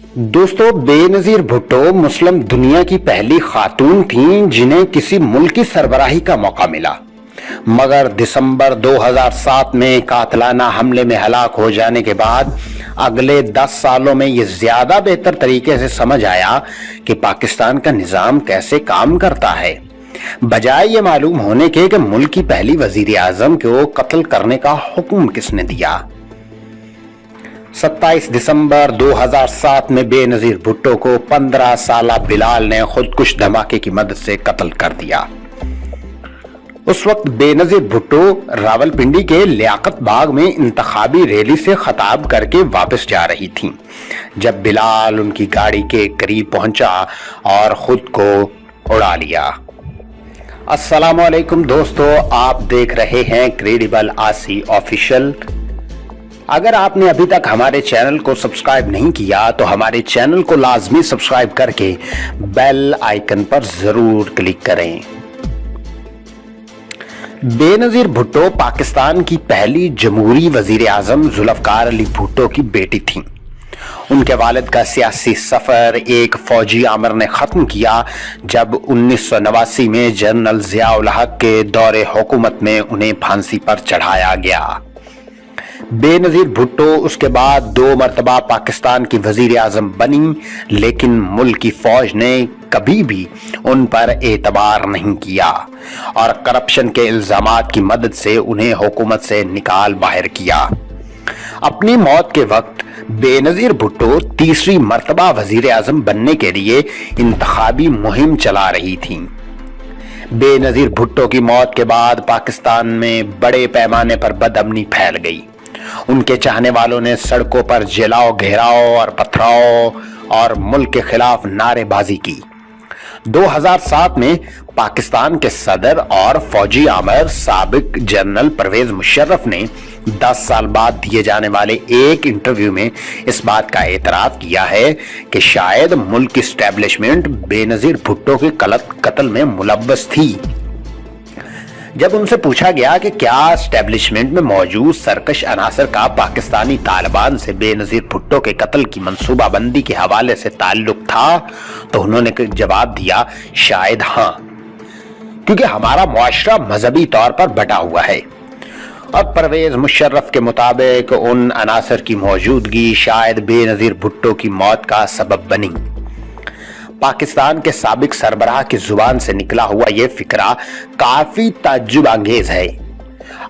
दोस्तों, बेनजीर भुट्टो मुस्लिम दुनिया की पहली खातून थीं जिन्हें किसी मुल्क की सरबराही का मौका मिला, मगर दिसंबर 2007 में कातलाना हमले में हलाक हो जाने के बाद अगले 10 सालों में यह ज्यादा बेहतर तरीके से समझ आया कि पाकिस्तान का निजाम कैसे काम करता है। बजाय ये मालूम होने के कि मुल्क की पहली वजीर आजम को कत्ल करने का हुक्म किसने दिया। 27 दिसंबर 2007 में बेनजीर भुट्टो को 15 साला बिलाल ने खुदकुश धमाके की मदद से कत्ल कर दिया। उस वक्त बेनजीर भुट्टो रावलपिंडी के लियाकत बाग में इंतखाबी रैली से खिताब करके वापस जा रही थीं, जब बिलाल उनकी गाड़ी के करीब पहुंचा और खुद को उड़ा लिया। अस्सलाम वालेकुम दोस्तों, आप देख रहे हैं क्रेडिबल आसी ऑफिशियल। अगर आपने अभी तक हमारे चैनल को सब्सक्राइब नहीं किया तो हमारे चैनल को लाजमी सब्सक्राइब करके बेल आइकन पर जरूर क्लिक करें। बेनजीर भुट्टो पाकिस्तान की पहली जमहूरी वजीर आजम जुल्फकार अली भुट्टो की बेटी थीं। उनके वालिद का सियासी सफर एक फौजी आमिर ने खत्म किया जब 1989 में जनरल जियाउल हक के दौरे हुकूमत में उन्हें फांसी पर चढ़ाया गया। बेनजीर भुट्टो उसके बाद 2 मरतबा पाकिस्तान की वजीर आजम बनी, लेकिन मुल्क की फौज ने कभी भी उन पर एतबार नहीं किया और करप्शन के इल्जामात की मदद से उन्हें हुकूमत से निकाल बाहर किया। अपनी मौत के वक्त बेनजीर भुट्टो तीसरी मरतबा वजीर आजम बनने के लिए इंतखाबी मुहिम चला रही थीं। बेनजीर भुट्टो की मौत के बाद पाकिस्तान में बड़े पैमाने पर बदअमनी फैल गई। उनके चाहने वालों ने सड़कों पर जलाओ, घेराव और पथराव और मुल्क के खिलाफ नारेबाजी की। 2007 में पाकिस्तान के सदर और फौजी आमिर साबिक जनरल परवेज मुशर्रफ ने 10 साल बाद दिए जाने वाले एक इंटरव्यू में इस बात का एतराफ किया है कि शायद मुल्क की एस्टेब्लिशमेंट बेनजीर भुट्टो के कत्ल में मुलव्वस थी। जब उनसे पूछा गया कि क्या एस्टेब्लिशमेंट में मौजूद सरकश अनासर का पाकिस्तानी तालिबान से बेनजीर भुट्टो के कत्ल की मंसूबाबंदी के हवाले से ताल्लुक था, तो उन्होंने जवाब दिया, शायद हाँ, क्योंकि हमारा मुआशरा मजहबी तौर पर बटा हुआ है। और परवेज मुशर्रफ के मुताबिक उन अनासर की मौजूदगी शायद बेनजीर भुट्टो की मौत का सबब बनी। पाकिस्तान के साबिक सरबराह की जुबान से निकला हुआ यह फिक्रा काफी ताज्जुब अंगेज है।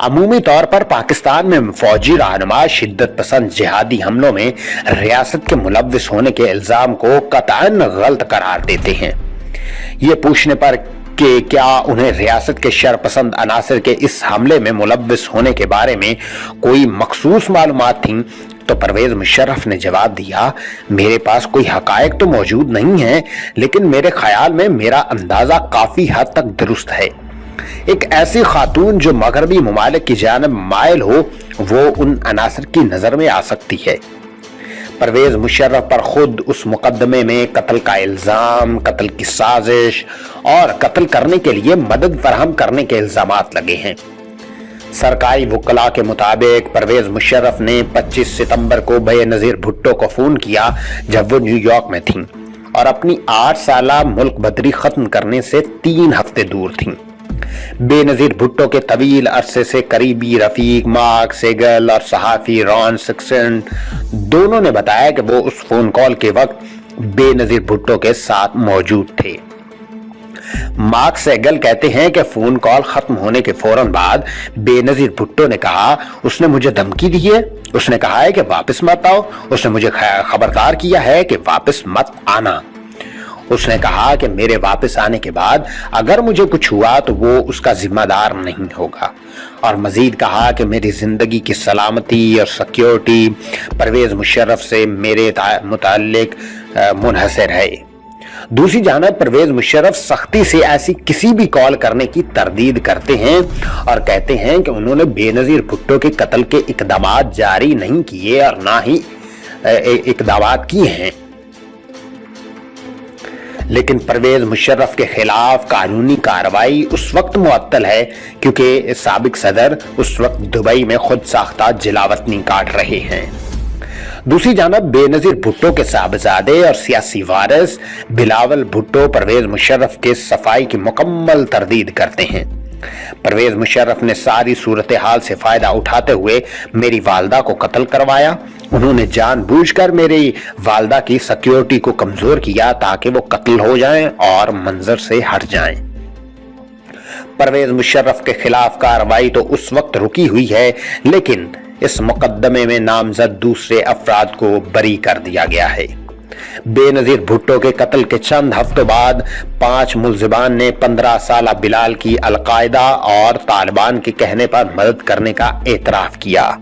अमूमी तौर पर पाकिस्तान में फौजी रहनुमा शिद्दत पसंद जिहादी हमलों में रियासत के मुलव्विस होने के इल्जाम को कतई गलत करार देते हैं। ये पूछने पर कि क्या उन्हें रियासत के शरपसंद अनासर के इस हमले में मुलव्विस होने के बारे में कोई मखसूस मालूमात थीं, तो परवेज मुशर्रफ ने जवाब दिया, मेरे पास कोई हकायक तो मौजूद नहीं है, लेकिन मेरे ख्याल में मेरा अंदाजा काफी हद तक दुरुस्त है। एक ऐसी खातून जो मगरबी ममालिक की जानिब मायल हो, वो उन अनासर की नजर में आ सकती है। परवेज मुशर्रफ पर खुद उस मुकदमे में कत्ल का इल्जाम, कत्ल की साजिश और कत्ल करने के लिए मदद फराहम करने के इल्जामात लगे हैं। सरकारी वकला के मुताबिक परवेज मुशर्रफ ने 25 सितंबर को बेनजीर भुट्टो को फोन किया जब वो न्यूयॉर्क में थीं और अपनी 8 साला मुल्क बदरी खत्म करने से 3 हफ्ते दूर थीं। बेनजीर भुट्टो के तवील अरसे से करीबी रफीक मार्क सेगल और सहाफी रॉन सिक्सन दोनों ने बताया कि वो उस फोन कॉल के वक्त बेनजीर भुट्टो के साथ मौजूद थे। मार्क सेगल कहते हैं कि फोन कॉल खत्म होने के फौरन बाद बेनजीर भुट्टो ने कहा, उसने मुझे धमकी दी है, उसने कहा है कि वापस मत आओ, उसने मुझे खबरदार किया है कि वापस मत आना। उसने कहा कि मेरे वापस आने के बाद अगर मुझे कुछ हुआ तो वो उसका जिम्मेदार नहीं होगा, और मजीद कहा कि मेरी जिंदगी की सलामती और सिक्योरिटी परवेज मुशर्रफ से मेरे मुताल्लिक मुनहसर है। दूसरी जानब परवेज मुशर्रफ सख्ती से ऐसी किसी भी कॉल करने की तरदीद करते हैं और कहते हैं कि उन्होंने बेनजीर भुट्टो के कत्ल के इकदामात जारी नहीं किए और ना ही इकदामात किए हैं। लेकिन परवेज मुशर्रफ के खिलाफ कानूनी कार्रवाई उस वक्त मुअत्तल है क्योंकि साबिक सदर उस वक्त दुबई में खुद साख्ता जिलावतनी काट रहे हैं। दूसरी जानब बेनजीर भुट्टो के साहबजादे और सियासी वारिस बिलावल भुट्टो परवेज मुशर्रफ के सफाई की मुकम्मल तरदीद करते हैं। परवेज मुशर्रफ ने सारी सूरत हाल से फायदा उठाते हुए मेरी वालदा को कत्ल करवाया। उन्होंने जानबूझकर मेरी वालदा की सिक्योरिटी को कमजोर किया ताकि वो कत्ल हो जाएं और मंजर से हट जाएं। परवेज मुशर्रफ के खिलाफ कार्रवाई तो उस वक्त रुकी हुई है, लेकिन इस मुकदमे में नामजद दूसरे अफराद को बरी कर दिया गया है। बेनजीर भुट्टो के कत्ल के चंद हफ्तों बाद 5 मुल्जिमान ने 15 साला बिलाल की अलकायदा और तालिबान के कहने पर मदद करने का एतराफ किया।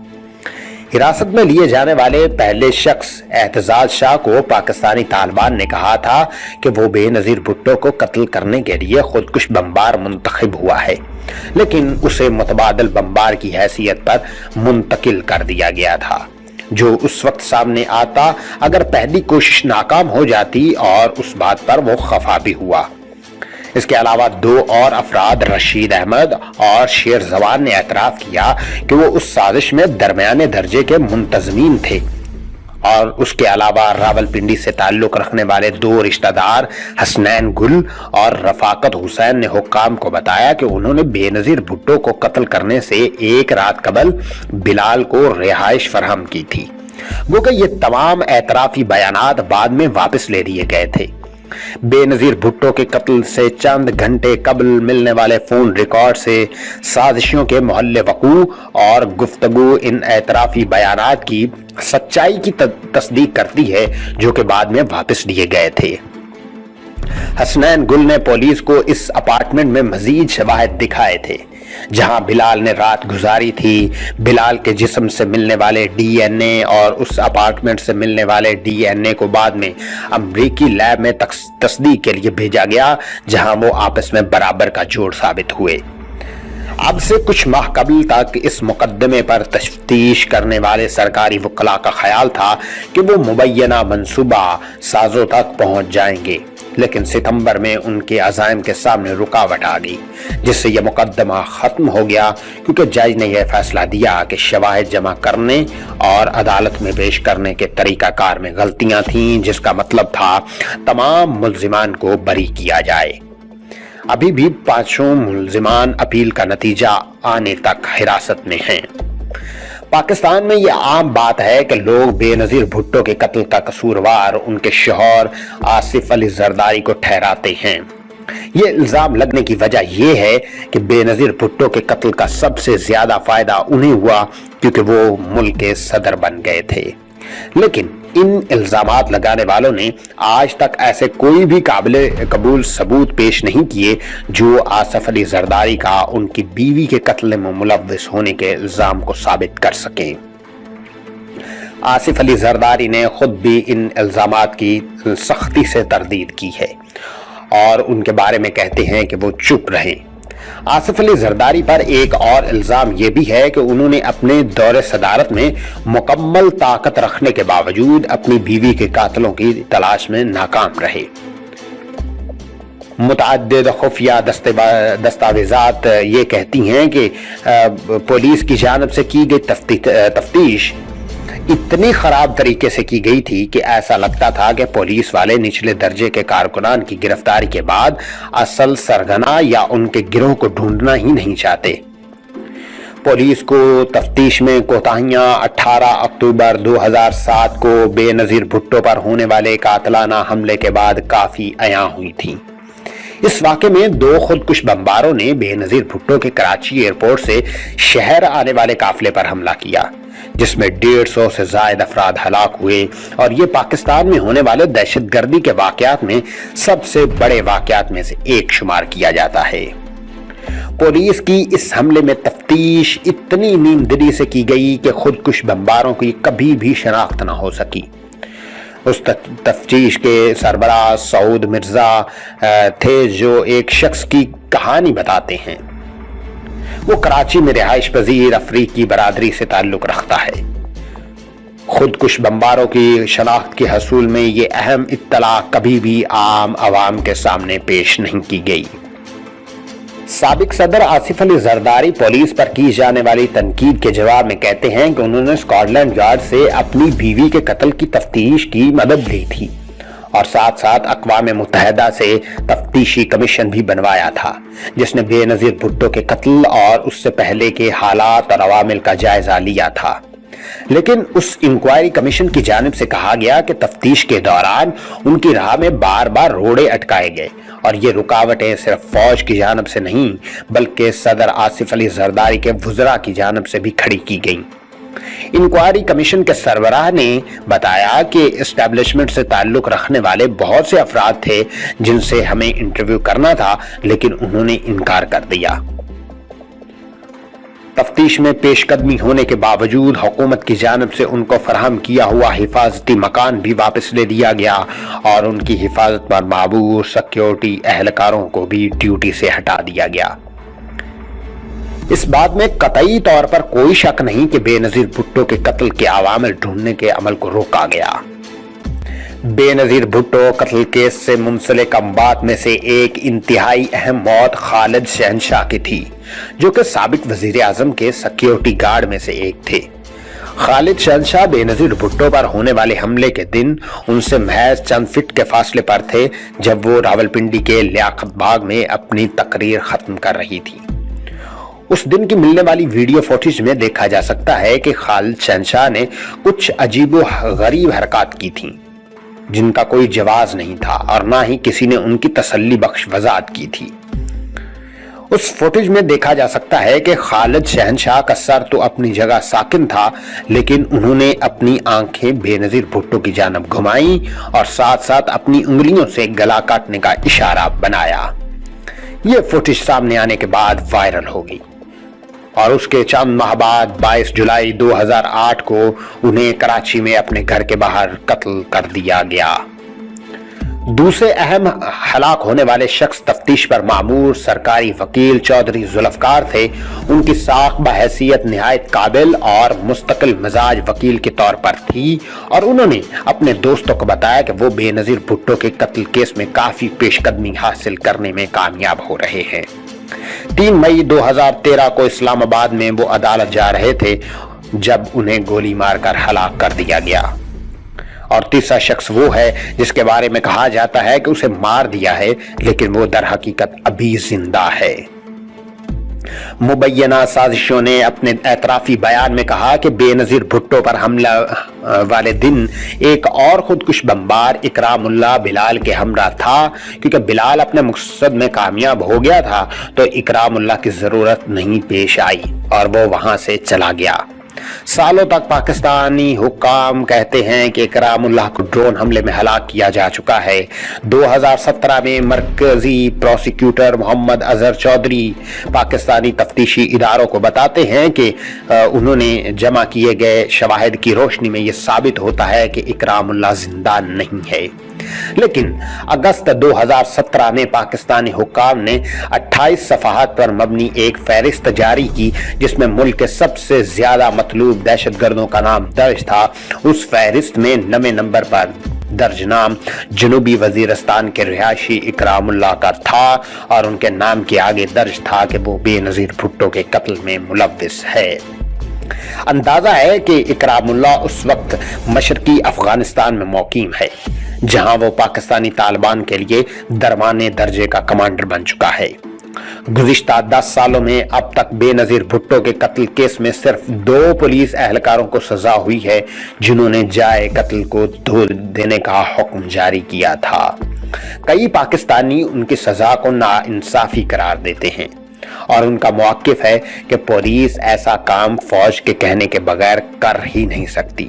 हिरासत में लिए जाने वाले पहले शख्स एतजाज शाह को पाकिस्तानी तालिबान ने कहा था कि वो बेनजीर भुट्टो को कत्ल करने के लिए खुदकुश बमबार मुंतखब हुआ है, लेकिन उसे मुतबादिल बमबार की हैसियत पर मुंतकिल कर दिया गया था, जो उस वक्त सामने आता अगर पहली कोशिश नाकाम हो जाती, और उस बात पर वो खफा भी हुआ। इसके अलावा 2 और अफराद रशीद अहमद और शेर जवान ने एतराफ किया कि वो उस साजिश में दरमियाने दर्जे के मुंतजमीन थे, और उसके अलावा रावलपिंडी से ताल्लुक रखने वाले 2 रिश्तेदार हसनैन गुल और रफाकत हुसैन ने हुक्काम को बताया कि उन्होंने बेनजीर भुट्टो को कत्ल करने से एक रात कबल बिलाल को रिहाइश फराहम की थी। गो कि ये तमाम एतराफी बयानात बाद में वापस ले लिए गए थे। बेनजीर भुट्टो के कत्ल से चंद घंटे कबल मिलने वाले फोन रिकॉर्ड से साजिशों के मोहल्ले वकू और गुफ्तगू इन एतराफी बयानात की सच्चाई की तस्दीक करती है, जो कि बाद में वापस लिए गए थे। हसनैन गुल ने पुलिस को इस अपार्टमेंट में मजीद शवाहिद दिखाए थे जहां बिलाल ने रात गुजारी थी। बिलाल के जिस्म से मिलने वाले डीएनए और उस अपार्टमेंट से मिलने वाले डीएनए को बाद में अमरीकी लैब में तस्दीक के लिए भेजा गया, जहां वो आपस में बराबर का जोड़ साबित हुए। अब से कुछ माह कबल तक इस मुकदमे पर तफ्तीश करने वाले सरकारी वकला का ख्याल था कि वो मुबैना मंसूबा साजों तक पहुंच जाएंगे, लेकिन सितंबर में उनके अज़ाइम के सामने रुकावट आ गई, जिससे यह मुकदमा खत्म हो गया, क्योंकि जज ने यह फैसला दिया कि शवाहिद जमा करने और अदालत में पेश करने के तरीकाकार में गलतियां थीं, जिसका मतलब था तमाम मुल्जिमान को बरी किया जाए। अभी भी 5 मुल्जिमान अपील का नतीजा आने तक हिरासत में हैं। पाकिस्तान में यह आम बात है कि लोग बेनजीर भुट्टो के कत्ल का कसूरवार उनके शौहर आसिफ अली जरदारी को ठहराते हैं। ये इल्जाम लगने की वजह यह है कि बेनजीर भुट्टो के कत्ल का सबसे ज्यादा फायदा उन्हें हुआ क्योंकि वो मुल्क के सदर बन गए थे। लेकिन इन इल्जामात लगाने वालों ने आज तक ऐसे कोई भी काबिल कबूल सबूत पेश नहीं किए जो आसिफ अली जरदारी का उनकी बीवी के कत्ल में मुलव्विस होने के इल्जाम को साबित कर सकें। आसिफ अली जरदारी ने खुद भी इन इल्जामात की सख्ती से तरदीद की है और उनके बारे में कहते हैं कि वो चुप रहें। आसिफ अली जरदारी पर एक और इल्जाम यह भी है कि उन्होंने अपने दौरे सदारत में मुकम्मल ताकत रखने के बावजूद अपनी बीवी के कातिलों की तलाश में नाकाम रहे। मुतअद्दिद खुफिया दस्तावेजात ये कहती हैं कि पुलिस की जानिब से की गई तफ्तीश इतनी खराब तरीके से की गई थी कि ऐसा लगता था कि पुलिस वाले निचले दर्जे के कारकुनान की गिरफ्तारी के बाद असल सरगना या उनके गिरोह को ढूंढना ही नहीं चाहते। पुलिस को तफ्तीश में कोताहियां 18 अक्टूबर 2007 को बेनजीर भुट्टो पर होने वाले कातलाना हमले के बाद काफी अयां हुई थी। इस वाक़े में 2 खुदकुश बमबारों ने बेनजीर भुट्टो के कराची एयरपोर्ट से शहर आने वाले काफिले पर हमला किया, जिसमें 150 से ज्यादा अफराद हलाक हुए और ये पाकिस्तान में होने वाले दहशतगर्दी के वाकयात में सबसे बड़े वाकयात में से एक शुमार किया जाता है। पुलिस की इस हमले में तफ्तीश इतनी नीमदिली से की गई कि खुदकुश बमबारों की कभी भी शनाख्त न हो सकी। उस तफ्तीश के सरबराह सऊद मिर्जा थे, जो एक शख्स की कहानी बताते हैं। वो कराची में रिहाइश पजीर अफ्रीकी बरादरी से ताल्लुक रखता है। खुदकुश बमबारों की शनाख्त के हसूल में ये अहम इत्तला कभी भी आम आवाम के सामने पेश नहीं की गई। سابق صدر آصف علی زرداری پولیس پر کی جانے والی تنقید کے جواب میں کہتے ہیں کہ انہوں نے سکاٹ یارڈ سے اپنی بیوی کے قتل کی تفتیش کی مدد لی تھی اور ساتھ ساتھ اقوام متحدہ سے تفتیشی کمیشن بھی بنوایا تھا جس نے بے نظیر بھٹو کے قتل اور اس سے پہلے کے حالات اور عوامل کا جائزہ لیا تھا، لیکن اس انکوائری کمیشن کی جانب سے کہا گیا کہ تفتیش کے دوران ان کی راہ میں بار بار روڑے اٹکائے گئے اور یہ رکاوٹیں صرف فوج کی جانب سے نہیں بلکہ صدر آصف علی زرداری کے وزراء کی جانب سے بھی کھڑی کی گئیں۔ انکوائری کمیشن کے سربراہ نے بتایا کہ اسٹیبلشمنٹ سے تعلق رکھنے والے بہت سے افراد تھے جن سے ہمیں انٹرویو کرنا تھا لیکن انہوں نے انکار کر دیا۔ تفتیش میں پیش قدمی ہونے کے باوجود حکومت کی جانب سے ان کو فراہم کیا ہوا حفاظتی مکان بھی واپس لے دیا گیا اور ان کی حفاظت پر معمور سیکیورٹی اہلکاروں کو بھی ڈیوٹی سے ہٹا دیا گیا۔ اس بات میں قطعی طور پر کوئی شک نہیں کہ بے نظیر بھٹو کے قتل کے عوامل ڈھونڈنے کے عمل کو روکا گیا۔ بے نظیر بھٹو قتل کیس سے منسلک اموات میں سے ایک انتہائی اہم موت خالد شہنشاہ کی تھی جو کہ سابق وزیر اعظم کے سیکیورٹی گارڈ میں سے ایک تھے۔ خالد شہنشاہ بے نظیر بھٹو پر ہونے والے حملے کے دن ان سے محض چند فٹ کے فاصلے پر تھے جب وہ راولپنڈی کے لیاقت باغ میں اپنی تقریر ختم کر رہی تھی۔ اس دن کی ملنے والی ویڈیو فوٹیج میں دیکھا جا سکتا ہے کہ خالد شہنشاہ نے کچھ عجیب و غریب حرکات کی تھیں جن کا کوئی جواز نہیں تھا اور نہ ہی کسی نے ان کی تسلی بخش وضاحت کی تھی۔ اس فوٹیج میں دیکھا جا سکتا ہے کہ خالد شہنشاہ کا سر تو اپنی جگہ ساکن تھا لیکن انہوں نے اپنی آنکھیں بے نظیر بھٹو کی جانب گھمائیں اور ساتھ ساتھ اپنی انگلیوں سے گلا کاٹنے کا اشارہ بنایا۔ یہ فوٹیج سامنے آنے کے بعد وائرل ہو گئی اور اس کے چند ماہ بعد 22 جولائی 2008 کو انہیں کراچی میں اپنے گھر کے باہر قتل کر دیا گیا۔ دوسرے اہم ہلاک ہونے والے شخص تفتیش پر مامور سرکاری وکیل چودھری ذوالفقار تھے۔ ان کی ساکھ بحیثیت نہایت قابل اور مستقل مزاج وکیل کے طور پر تھی اور انہوں نے اپنے دوستوں کو بتایا کہ وہ بے نظیر بھٹو کے قتل کیس میں کافی پیش قدمی حاصل کرنے میں کامیاب ہو رہے ہیں۔ 3 مئی 2013 کو اسلام آباد میں وہ عدالت جا رہے تھے جب انہیں گولی مار کر ہلاک کر دیا گیا، اور تیسرا شخص وہ ہے جس کے بارے میں کہا جاتا ہے کہ اسے مار دیا ہے لیکن وہ در حقیقت ابھی زندہ ہے۔ مبینہ سازشوں نے اپنے اعترافی بیان میں کہا کہ بے نظیر بھٹو پر حملہ والے دن ایک اور خودکش بمبار اکرام اللہ بلال کے ہمراہ تھا، کیونکہ بلال اپنے مقصد میں کامیاب ہو گیا تھا تو اکرام اللہ کی ضرورت نہیں پیش آئی اور وہ وہاں سے چلا گیا۔ سالوں تک پاکستانی حکام کہتے ہیں کہ اکرام اللہ کو ڈرون حملے میں ہلاک کیا جا چکا ہے۔ 2017 میں مرکزی پروسیکیوٹر محمد اظہر چودھری پاکستانی تفتیشی اداروں کو بتاتے ہیں کہ انہوں نے جمع کیے گئے شواہد کی روشنی میں یہ ثابت ہوتا ہے کہ اکرام اللہ زندہ نہیں ہے، لیکن اگست 2017 میں پاکستانی حکام نے 28 صفحات پر مبنی ایک فہرست جاری کی جس میں ملک کے سب سے زیادہ مطلوب دہشت گردوں کا نام درج تھا۔ اس فہرست میں 9 نمبر پر درج نام جنوبی وزیرستان کے رہائشی اکرام اللہ کا تھا اور ان کے نام کے آگے درج تھا کہ وہ بے نظیر بھٹو کے قتل میں ملوث ہے۔ اندازہ ہے کہ اکرام اللہ اس وقت مشرقی افغانستان میں مقیم ہے جہاں وہ پاکستانی طالبان کے لیے درمیانے درجے کا کمانڈر بن چکا ہے۔ گزشتہ 10 سالوں میں اب تک بے نظیر بھٹو کے قتل کیس میں صرف 2 پولیس اہلکاروں کو سزا ہوئی ہے جنہوں نے جائے قتل کو دھو دینے کا حکم جاری کیا تھا۔ کئی پاکستانی ان کی سزا کو ناانصافی قرار دیتے ہیں اور ان کا موقف ہے کہ پولیس ایسا کام فوج کے کہنے کے بغیر کر ہی نہیں سکتی۔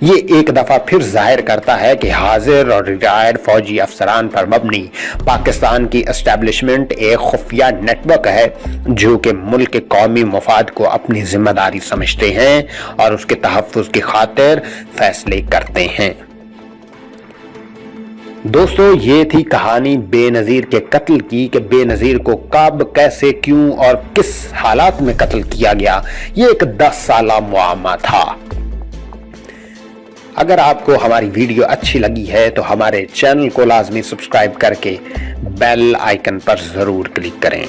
یہ ایک دفعہ پھر ظاہر کرتا ہے کہ حاضر اور ریٹائرڈ فوجی افسران پر مبنی پاکستان کی اسٹیبلشمنٹ ایک خفیہ نیٹ ورک ہے جو کہ ملک کے قومی مفاد کو اپنی ذمہ داری سمجھتے ہیں اور اس کے تحفظ کی خاطر فیصلے کرتے ہیں۔ دوستو، یہ تھی کہانی بے نظیر کے قتل کی کہ بے نظیر کو کب، کیسے، کیوں اور کس حالات میں قتل کیا گیا۔ یہ ایک 10 سالہ معمہ تھا۔ اگر آپ کو ہماری ویڈیو اچھی لگی ہے تو ہمارے چینل کو لازمی سبسکرائب کر کے بیل آئیکن پر ضرور کلک کریں۔